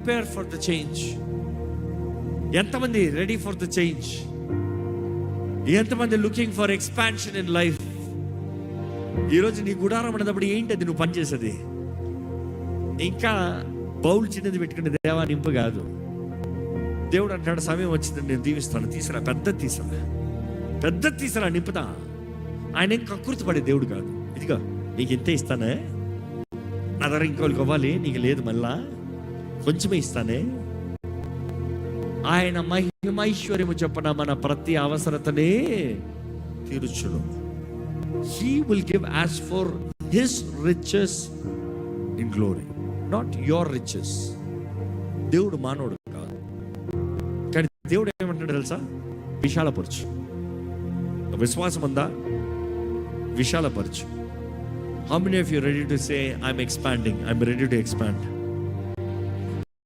Prepare for the change? ఎంతమంది ready for the change? ఎంతమంది looking for expansion in life? ఈరోజు నీ గుడారం అనేటప్పుడు ఏంటి అది నువ్వు పనిచేసేది? ఇంకా బౌల్ చిన్నది పెట్టుకునే దేవా నింపు కాదు. దేవుడు అంటాడు, సమయం వచ్చిందని నేను దీవిస్తాను, తీసుకురా, పెద్ద తీసురా నింపుతా. ఆయన ఏం కకృతి పడే దేవుడు కాదు. ఇదిగో నీకు ఇంతే ఇస్తానే, నా దగ్గర ఇంకోళ్ళకి ఇవ్వాలి, నీకు లేదు, మళ్ళా కొంచెమే ఇస్తానే. ఆయన మహిమైశ్వర్యము చెప్పన మన ప్రతి అవసరతనే తీర్చును. He will give as for his riches in glory, not your riches. దేవుడు మానవుడు కాదు, కానీ దేవుడు ఏమంటాడు తెలుసా? విశాలపరచు. విశ్వాసం ఉందా? విశాలపరచు. How many of you ready to say, I'm expanding, I'm ready to expand?